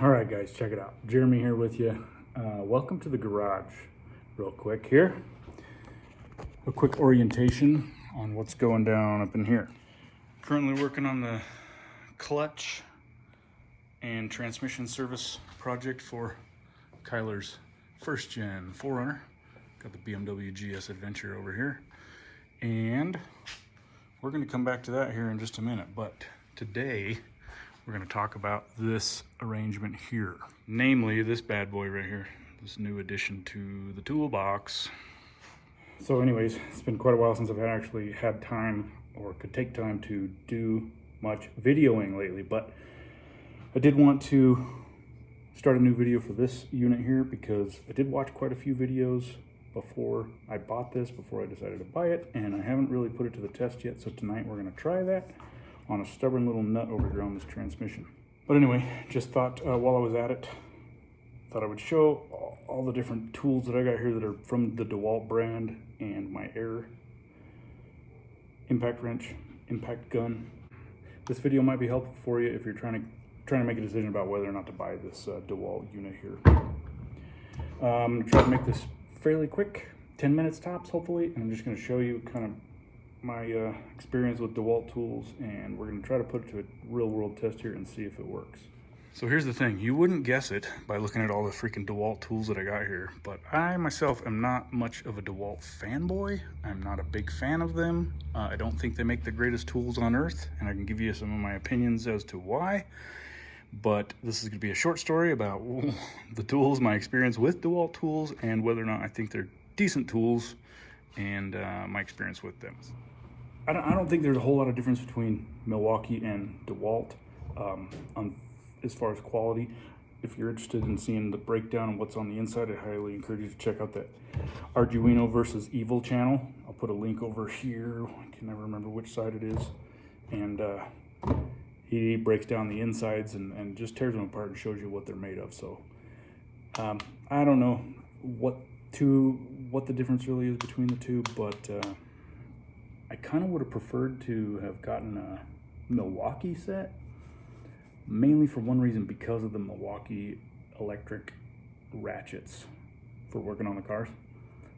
All right, guys, check it out. Jeremy here with you. Welcome to the garage. Real quick here. A quick orientation on what's going down up in here. Currently working on the clutch and transmission service project for Kyler's first gen 4Runner. Got the BMW GS Adventure over here. And we're going to come back to that here in just a minute. But today, we're going to talk about this arrangement here. Namely, this bad boy right here. This new addition to the toolbox. So anyways, it's been quite a while since I've actually had time or could take time to do much videoing lately. But I did want to start a new video for this unit here because I did watch quite a few videos before I bought this, before I decided to buy it, and I haven't really put it to the test yet. So tonight we're going to try that on a stubborn little nut over here on this transmission. But anyway, just thought while I was at it, thought I would show all the different tools that I got here that are from the DeWalt brand and my air impact wrench, impact gun. This video might be helpful for you if you're trying to make a decision about whether or not to buy this DeWalt unit here. I'm going to try to make this fairly quick, 10 minutes tops hopefully, and I'm just going to show you kind of my experience with DeWalt tools, and we're going to try to put it to a real world test here and see if it works. So here's the thing, you wouldn't guess it by looking at all the freaking DeWalt tools that I got here, but I myself am not much of a DeWalt fanboy. I'm not a big fan of them. I don't think they make the greatest tools on earth, and I can give you some of my opinions as to why. But this is going to be a short story about the tools, my experience with DeWalt tools, and whether or not I think they're decent tools, and my experience with them. I don't think there's a whole lot of difference between Milwaukee and DeWalt as far as quality. If you're interested in seeing the breakdown of what's on the inside, I highly encourage you to check out that Arduino versus Evil channel. I'll put a link over here. I can never remember which side it is. And he breaks down the insides and just tears them apart and shows you what they're made of. So I don't know what the difference really is between the two, but I kind of would have preferred to have gotten a Milwaukee set, mainly for one reason, because of the Milwaukee electric ratchets for working on the cars.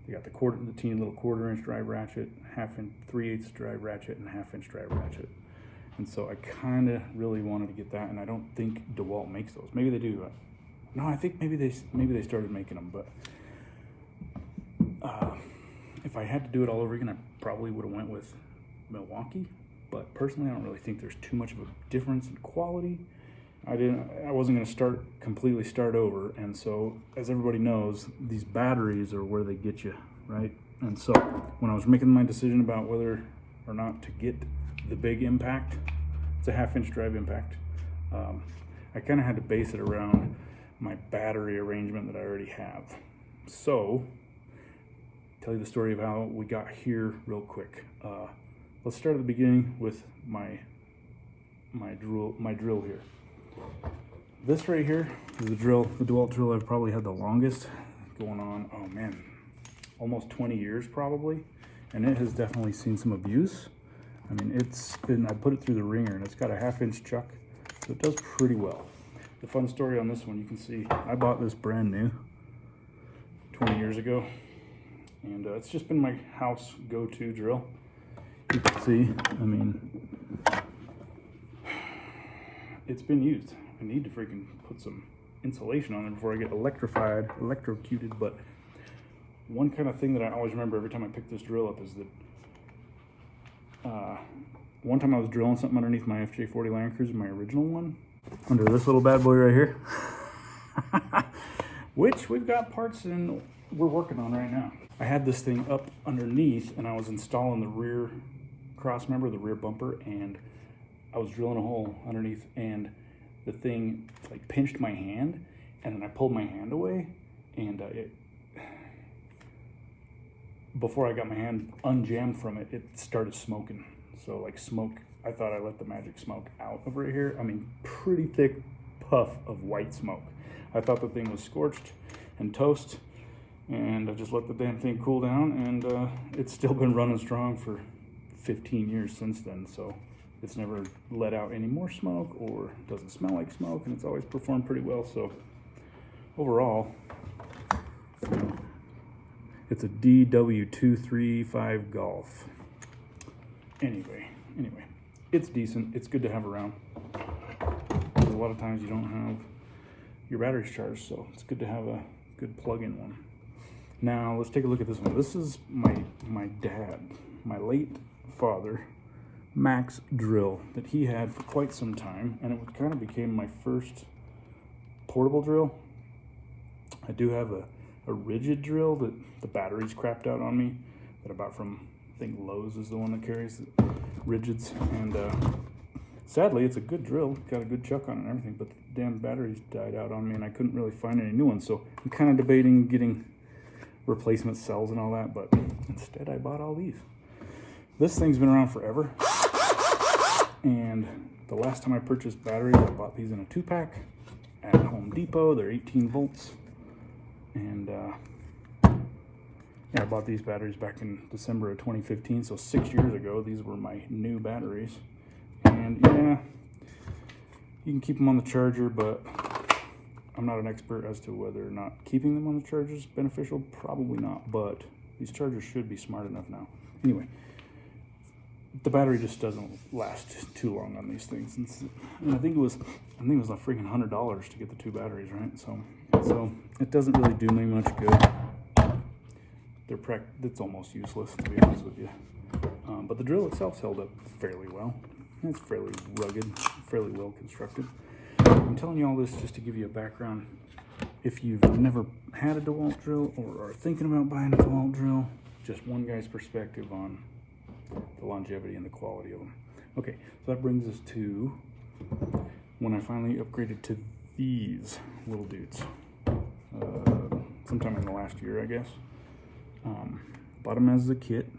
They got the teeny little 1/4 inch drive ratchet, 1/2 inch, 3/8 drive ratchet, and 1/2 inch drive ratchet. And so I kind of really wanted to get that, and I don't think DeWalt makes those. Maybe they do. No, I think maybe they started making them, but if I had to do it all over again, I probably would have went with Milwaukee. But personally, I don't really think there's too much of a difference in quality. I wasn't going to completely start over, and so as everybody knows, these batteries are where they get you, right? And so when I was making my decision about whether or not to get the big impact, it's a 1/2 inch drive impact, I kind of had to base it around my battery arrangement that I already have. So tell you the story of how we got here real quick. Let's start at the beginning with my drill here. This right here is the DeWalt drill I've probably had the longest, going on, oh man, almost 20 years probably, and it has definitely seen some abuse. I mean, I put it through the ringer, and it's got a 1/2 inch chuck, so it does pretty well. The fun story on this one, you can see I bought this brand new 20 years ago, and it's just been my house go-to drill. You can see, I mean, it's been used. I need to freaking put some insulation on it before I get electrocuted, but one kind of thing that I always remember every time I pick this drill up is that one time I was drilling something underneath my FJ40 Land Cruiser, my original one, under this little bad boy right here, which we've got parts in we're working on right now. I had this thing up underneath, and I was installing the rear cross member, the rear bumper, and I was drilling a hole underneath, and the thing like pinched my hand, and then I pulled my hand away, and before I got my hand unjammed from it, it started smoking. So like smoke, I thought I let the magic smoke out of right here. I mean, pretty thick puff of white smoke. I thought the thing was scorched and toast, and I just let the damn thing cool down, and it's still been running strong for 15 years since then. So It's never let out any more smoke or doesn't smell like smoke, and it's always performed pretty well. So overall, you know, it's a DW235 Golf. Anyway, it's decent. It's good to have around. A lot of times you don't have your batteries charged, so it's good to have a good plug-in one. Now let's take a look at this one. This is my dad, my late father, Max Drill that he had for quite some time, and it kind of became my first portable drill. I do have a rigid drill that the batteries crapped out on me, that I bought from, I think Lowe's is the one that carries the rigids, and sadly it's a good drill, got a good chuck on it and everything, but the damn batteries died out on me and I couldn't really find any new ones, so I'm kind of debating getting replacement cells and all that, but instead I bought all these. This thing's been around forever, and the last time I purchased batteries, I bought these in a 2-pack at Home Depot. They're 18 volts, and yeah, I bought these batteries back in December of 2015, so 6 years ago. These were my new batteries, and yeah, you can keep them on the charger, but I'm not an expert as to whether or not keeping them on the charger is beneficial. Probably not, but these chargers should be smart enough now. Anyway, the battery just doesn't last too long on these things, and I think it was like freaking $100 to get the 2 batteries, right? So it doesn't really do me much good. It's almost useless, to be honest with you. But the drill itself's held up fairly well. It's fairly rugged, fairly well constructed. I'm telling you all this just to give you a background. If you've never had a DeWalt drill or are thinking about buying a DeWalt drill, just one guy's perspective on the longevity and the quality of them. Okay, so that brings us to when I finally upgraded to these little dudes. Sometime in the last year, I guess. Bought them as a kit,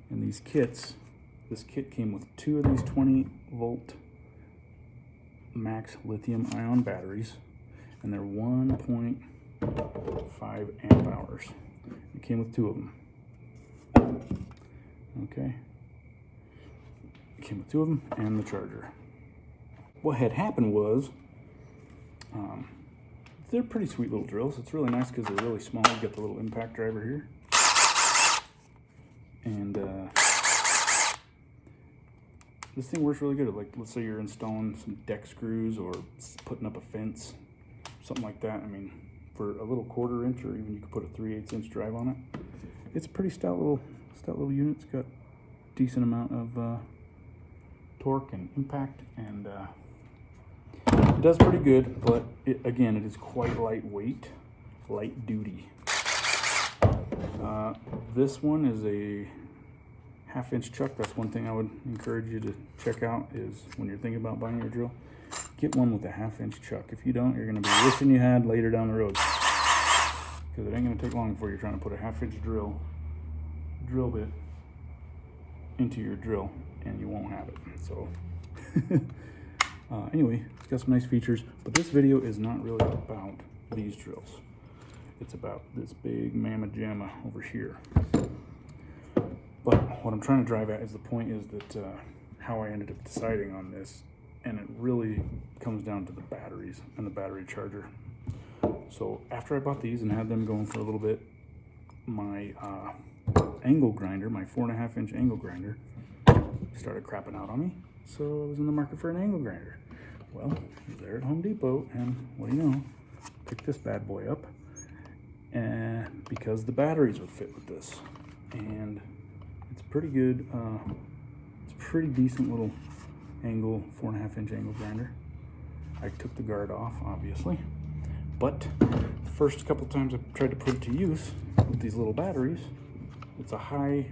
and this kit came with 2 of these 20 volt max lithium ion batteries, and they're 1.5 amp hours. It came with 2 of them. Okay, it came with 2 of them and the charger. What had happened was, they're pretty sweet little drills. It's really nice because they're really small. You got the little impact driver here, and this thing works really good. Like, let's say you're installing some deck screws or putting up a fence, something like that. I mean, for a little 1/4 inch, or even you could put a 3/8 inch drive on it. It's a pretty stout little unit. It's got a decent amount of torque and impact, and it does pretty good. But it is quite lightweight, light duty. This one is a 1/2 inch chuck. That's one thing I would encourage you to check out, is when you're thinking about buying your drill, get one with a 1/2 inch chuck. If you don't, you're going to be wishing you had later down the road, because it ain't going to take long before you're trying to put a 1/2 inch drill bit into your drill and you won't have it. So anyway, it's got some nice features, but this video is not really about these drills. It's about this big mamma jamma over here. But what I'm trying to drive at is the point is that how I ended up deciding on this, and it really comes down to the batteries and the battery charger. So after I bought these and had them going for a little bit, my angle grinder, my 4.5 inch angle grinder, started crapping out on me. So I was in the market for an angle grinder. Well, I was there at Home Depot, and what do you know, picked this bad boy up, and because the batteries would fit with this, and it's pretty good. It's a pretty decent little angle, 4.5 inch angle grinder. I took the guard off, obviously, but the first couple times I tried to put it to use with these little batteries, it's a high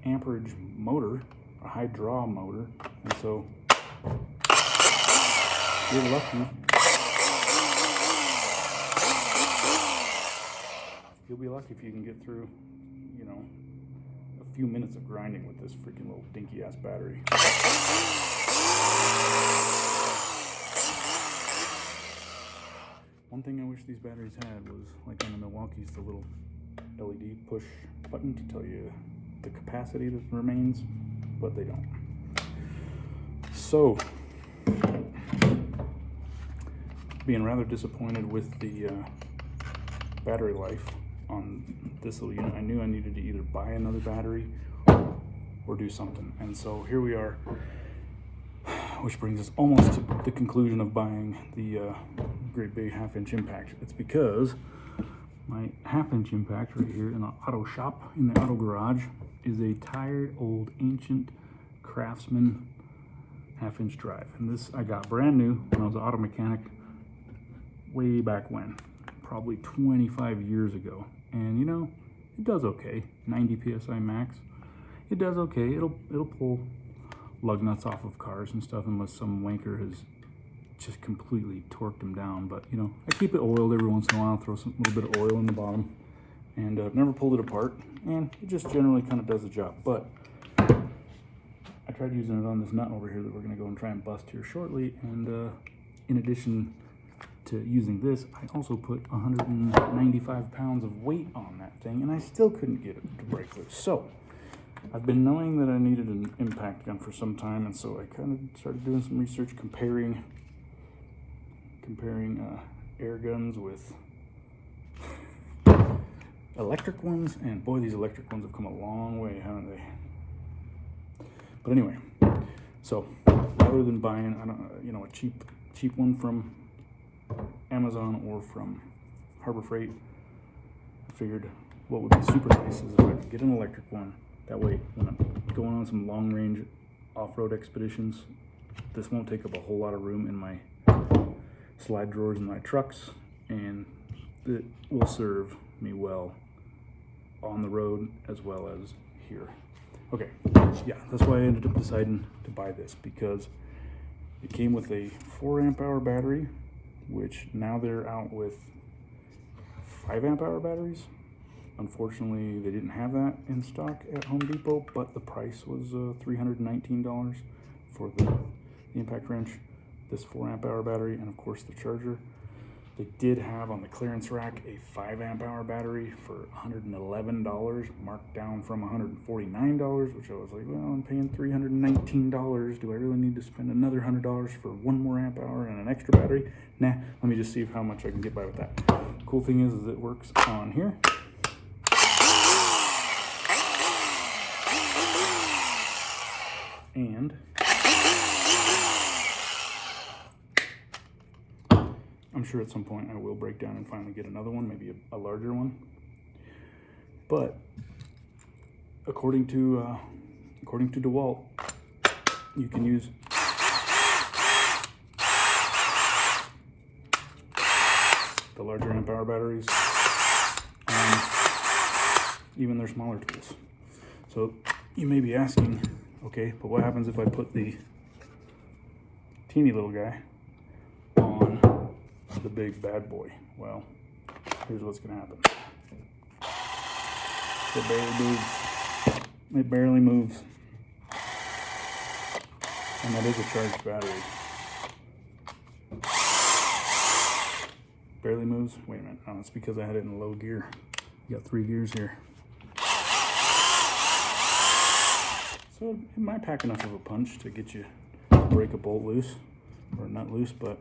amperage motor, a high draw motor, and so you're lucky. You'll be lucky if you can get through, you know, a few minutes of grinding with this freaking little dinky ass battery. One thing I wish these batteries had was, like on the Milwaukee's, the little LED push button to tell you the capacity that remains, but they don't. So, being rather disappointed with the battery life on this little unit, I knew I needed to either buy another battery or do something. And so here we are, which brings us almost to the conclusion of buying the great big 1/2-inch impact. It's because my 1/2-inch impact right here in the auto shop, in the auto garage, is a tired, old, ancient Craftsman 1/2-inch drive. And this I got brand new when I was an auto mechanic way back when, probably 25 years ago. And you know, it does okay. 90 psi max. It does okay. It'll pull lug nuts off of cars and stuff, unless some wanker has just completely torqued them down. But you know, I keep it oiled every once in a while, throw some little bit of oil in the bottom, and I've never pulled it apart, and it just generally kind of does the job. But I tried using it on this nut over here that we're going to go and try and bust here shortly, and in addition to using this, I also put 195 pounds of weight on that thing, and I still couldn't get it to break loose. So I've been knowing that I needed an impact gun for some time, and so I kind of started doing some research, comparing air guns with electric ones, and boy, these electric ones have come a long way, haven't they? But anyway, so rather than buying, a cheap one from Amazon or from Harbor Freight, I figured what would be super nice is if I could get an electric one. That way, when I'm going on some long-range off-road expeditions, this won't take up a whole lot of room in my slide drawers in my trucks, and it will serve me well on the road as well as here. Okay, yeah, that's why I ended up deciding to buy this, because it came with a 4 amp hour battery, which now they're out with 5 amp hour batteries. Unfortunately, they didn't have that in stock at Home Depot, but the price was $319 for the impact wrench, this 4 amp hour battery, and of course the charger. They did have on the clearance rack a 5 amp hour battery for $111, marked down from $149, which I was like, well, I'm paying $319. Do I really need to spend another $100 for 1 more amp hour and an extra battery? Nah, let me just see how much I can get by with that. Cool thing is it works on here. And I'm sure at some point I will break down and finally get another one, maybe a larger one. But according to DeWalt, you can use the larger amp hour batteries and even their smaller tools. So you may be asking, okay, but what happens if I put the teeny little guy on the big bad boy? Well, here's what's gonna happen. It barely moves. It barely moves. And that is a charged battery. Barely moves. Wait a minute. No, it's because I had it in low gear. You got 3 gears here. So it might pack enough of a punch to get you to break a bolt loose or a nut loose, but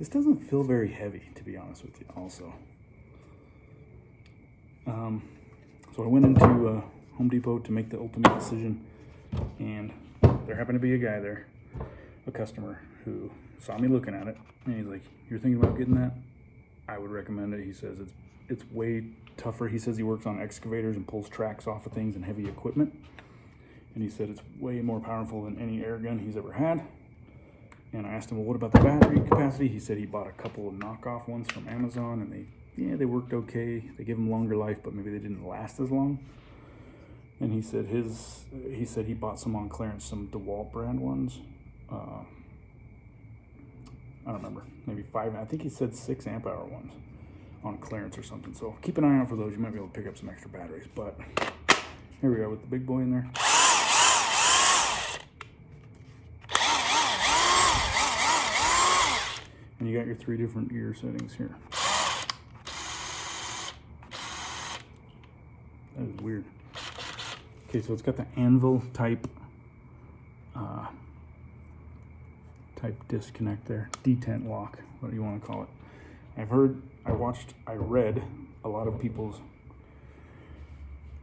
this doesn't feel very heavy, to be honest with you, also. So I went into Home Depot to make the ultimate decision, and there happened to be a guy there, a customer, who saw me looking at it, and he's like, "You're thinking about getting that? I would recommend it." He says it's way tougher. He says he works on excavators and pulls tracks off of things and heavy equipment. And he said it's way more powerful than any air gun he's ever had. And I asked him, well, what about the battery capacity? He said he bought a couple of knockoff ones from Amazon, and they worked okay. They give them longer life, but maybe they didn't last as long. And he said he bought some on clearance, some DeWalt brand ones. I don't remember, maybe 5. I think he said 6 amp hour ones on clearance or something. So keep an eye out for those. You might be able to pick up some extra batteries. But here we are with the big boy in there. And you got your 3 different gear settings here. That is weird. Okay, so it's got the anvil type type disconnect there, detent lock, what do you want to call it. I read a lot of people's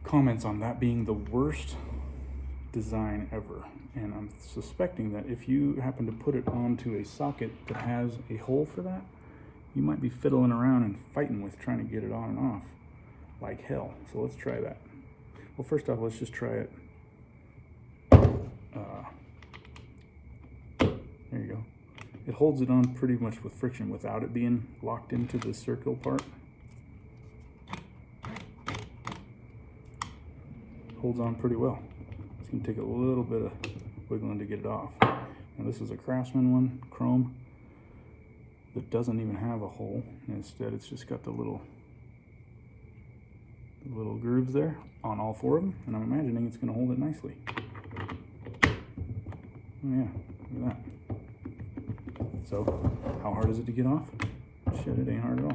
comments on that being the worst design ever, and I'm suspecting that if you happen to put it onto a socket that has a hole for that, you might be fiddling around and fighting with trying to get it on and off like hell. So let's try that. Well, first off, let's just try it. There you go. It holds it on pretty much with friction without it being locked into the circle part. Holds on pretty well. It's going to take a little bit of wiggling to get it off. Now this is a Craftsman one, chrome, that doesn't even have a hole. Instead, it's just got the little grooves there on all four of them, and I'm imagining it's going to hold it nicely. Oh yeah, look at that. So, how hard is it to get off? Shit, it ain't hard at all.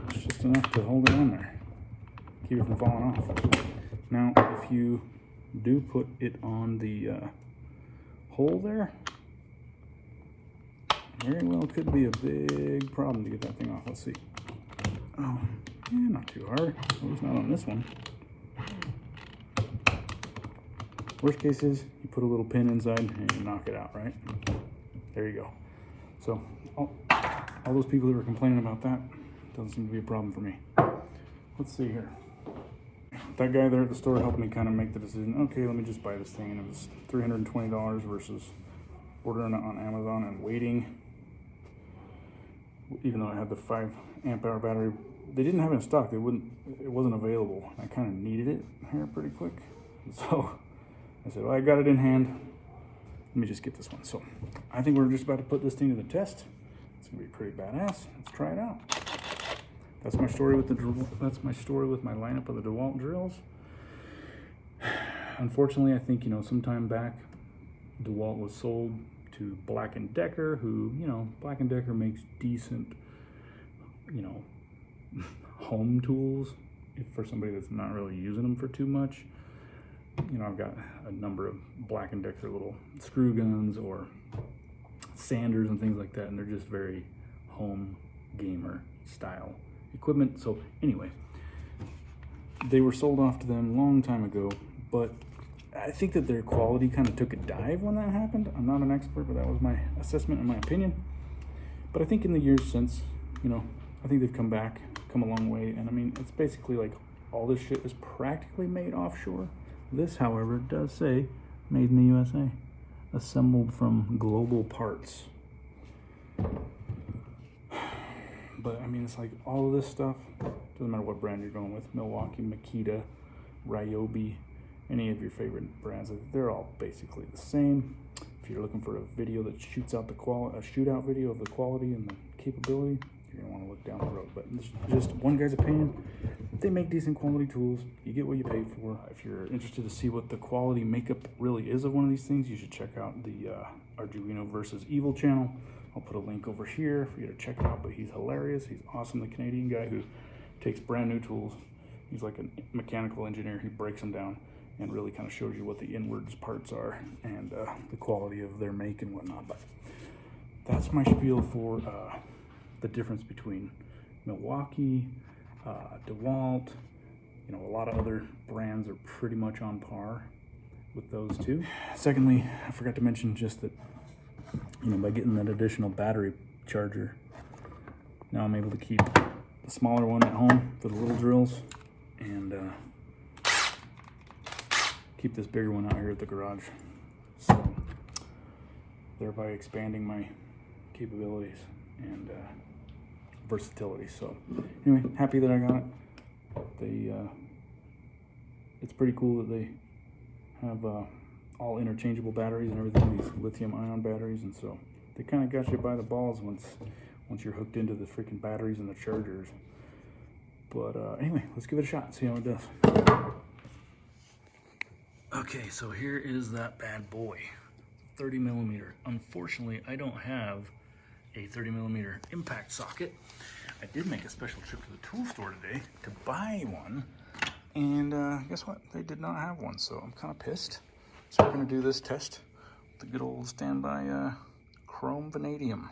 It's just enough to hold it on there. Keep it from falling off. Now, if you do put it on the hole there, very well could be a big problem to get that thing off. Let's see. Oh, yeah, not too hard. At least not on this one. Worst case is you put a little pin inside and you knock it out, right? There you go. So, all those people that were complaining about that, doesn't seem to be a problem for me. Let's see here. That guy there at the store helped me kind of make the decision, okay, let me just buy this thing, and it was $320 versus ordering it on Amazon and waiting. Even though I had the 5 amp hour battery, they didn't have it in stock. It wasn't available. I kind of needed it here pretty quick. So I said, well, I got it in hand. Let me just get this one. So I think we're just about to put this thing to the test. It's gonna be pretty badass. Let's try it out. That's my story with my lineup of the DeWalt drills. Unfortunately, I think, sometime back, DeWalt was sold to Black & Decker, who, Black & Decker makes decent, home tools for somebody that's not really using them for too much. I've got a number of Black & Decker little screw guns or sanders and things like that, and they're just very home gamer style equipment. So anyway, they were sold off to them a long time ago, but I think that their quality kind of took a dive when that happened. I'm not an expert, but that was my assessment and my opinion. But I think in the years since, I think they've come a long way. And I mean, it's basically like all this shit is practically made offshore. This, however, does say made in the USA, assembled from global parts. But I mean, it's like all of this stuff, doesn't matter what brand you're going with, Milwaukee, Makita, Ryobi, any of your favorite brands, they're all basically the same. If you're looking for a video that shoots out the a shootout video of the quality and the capability, you're gonna want to look down the road. But it's just one guy's opinion. They make decent quality tools. You get what you pay for. If you're interested to see what the quality makeup really is of one of these things, you should check out the Arduino versus Evil channel. I'll put a link over here for you to check it out. But he's hilarious. He's awesome. The Canadian guy who takes brand new tools. He's like a mechanical engineer. He breaks them down and really kind of shows you what the inwards parts are and the quality of their make and whatnot. But that's my spiel for the difference between Milwaukee, DeWalt. A lot of other brands are pretty much on par with those two. Secondly, I forgot to mention just that, by getting that additional battery charger, now I'm able to keep the smaller one at home for the little drills and keep this bigger one out here at the garage. So thereby expanding my capabilities and versatility. So anyway, happy that I got it. It's pretty cool that they have all interchangeable batteries and everything, these lithium ion batteries, and so they kind of got you by the balls once you're hooked into the freaking batteries and the chargers. But anyway, let's give it a shot and see how it does. Okay, so here is that bad boy, 30 millimeter. Unfortunately, I don't have a 30 millimeter impact socket. I did make a special trip to the tool store today to buy one, and guess what? They did not have one, so I'm kind of pissed. So we're gonna do this test with the good old standby chrome vanadium,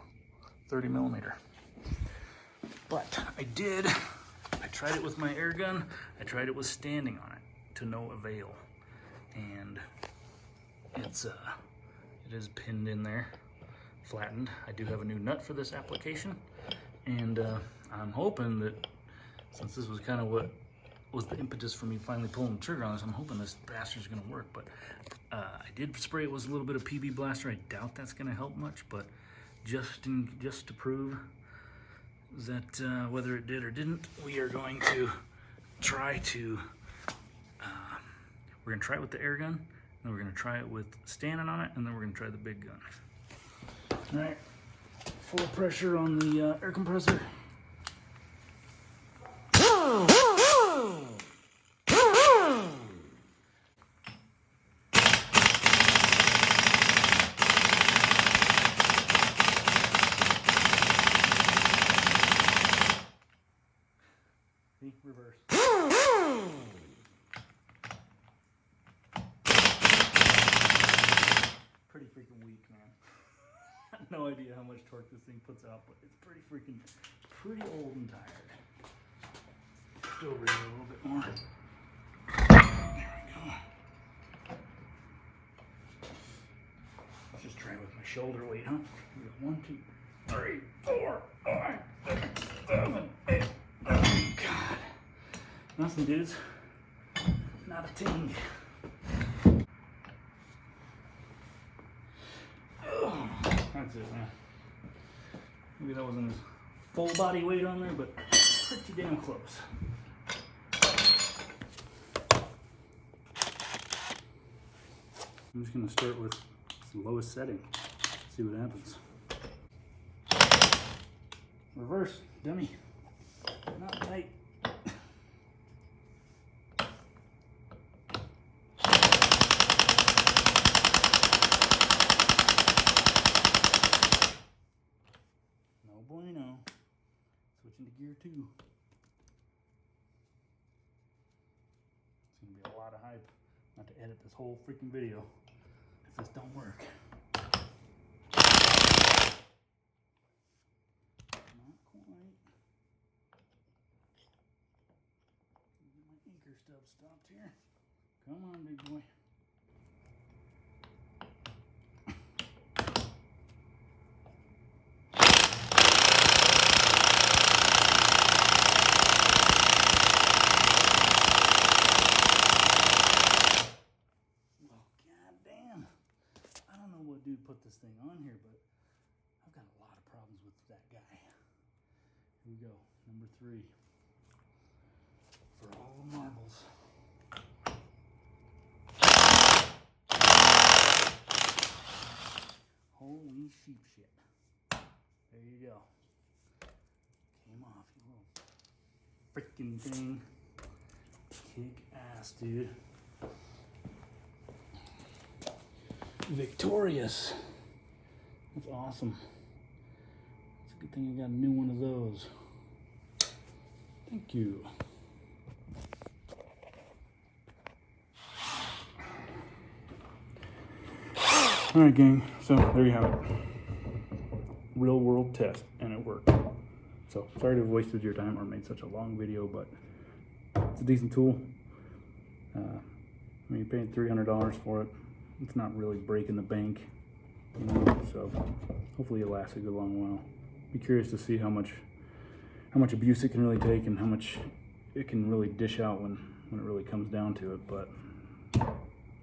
30 millimeter. But I tried it with my air gun. I tried it with standing on it to no avail. And it is pinned in there, flattened. I do have a new nut for this application. And I'm hoping that, since this was kind of what was the impetus for me finally pulling the trigger on this, I'm hoping this bastard's gonna work. But I did spray it with a little bit of PB Blaster. I doubt that's gonna help much, but just to prove that whether it did or didn't, we are going to try to, we're gonna try it with the air gun, then we're gonna try it with standing on it, and then we're gonna try the big gun. All right, full pressure on the air compressor. Reverse. Pretty freaking weak, man. No idea how much torque this thing puts out, but it's pretty old and tired. Go over here a little bit more. There we go. Let's just try with my shoulder weight, huh? We got 1, 2, 3, 4, 5, 6, 7, 8. Oh, God. Nothing, dudes. Not a ting. Oh, that's it, man. Maybe that wasn't his full body weight on there, but pretty damn close. I'm just gonna start with the lowest setting. See what happens. Reverse, dummy. Not tight. No bueno. Switching to gear 2. It's gonna be a lot of hype not to edit this whole freaking video if this don't work. Not quite. Get my anchor stub stopped here. Come on, big boy. Dude put this thing on here, but I've got a lot of problems with that guy. Here we go, number 3 for all the marbles. Holy sheep shit. There you go. Came off, you little freaking thing. Kick ass, dude. Victorious. That's awesome. It's a good thing I got a new one of those. Thank you. All right, gang. So there you have it. Real world test, and it worked. So sorry to have wasted your time or made such a long video, but it's a decent tool. I mean, you paid $300 for it. It's not really breaking the bank, you know, so hopefully it lasts a good long while. Be curious to see how much abuse it can really take and how much it can really dish out when it really comes down to it. But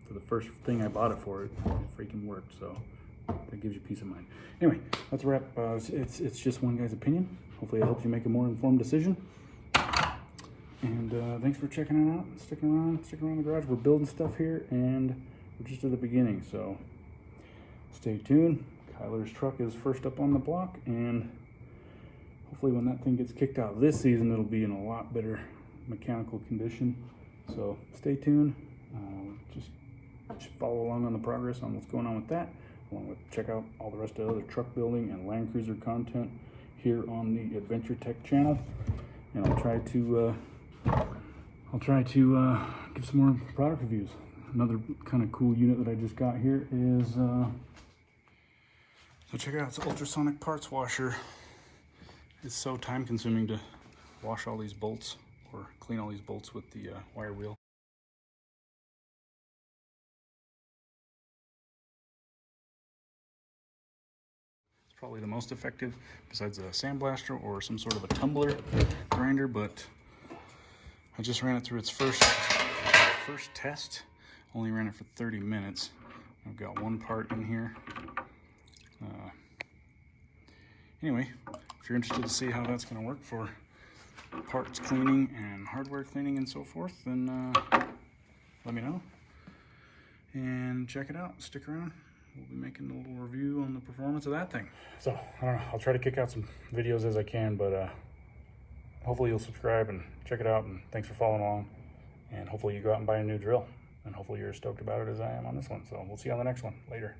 for the first thing I bought it for, it freaking worked, so that gives you peace of mind. Anyway, let's wrap. It's just one guy's opinion. Hopefully it helps you make a more informed decision. And thanks for checking it out, sticking around the garage. We're building stuff here, and we're just at the beginning, so stay tuned. Kyler's truck is first up on the block, and hopefully when that thing gets kicked out this season, it'll be in a lot better mechanical condition. So stay tuned. Just follow along on the progress on what's going on with that, along with check out all the rest of the other truck building and Land Cruiser content here on the Adventure Tech channel. And I'll try to give some more product reviews. Another kind of cool unit that I just got here is So check it out, it's an ultrasonic parts washer. It's so time consuming to wash all these bolts or clean all these bolts with the wire wheel. It's probably the most effective besides a sandblaster or some sort of a tumbler grinder, but I just ran it through its first test. Only ran it for 30 minutes. I've got one part in here. Anyway, if you're interested to see how that's going to work for parts cleaning and hardware cleaning and so forth, then let me know and check it out. Stick around. We'll be making a little review on the performance of that thing. So, I don't know, I'll try to kick out some videos as I can, but hopefully you'll subscribe and check it out, and thanks for following along. And hopefully you go out and buy a new drill, and hopefully you're as stoked about it as I am on this one. So we'll see you on the next one. Later.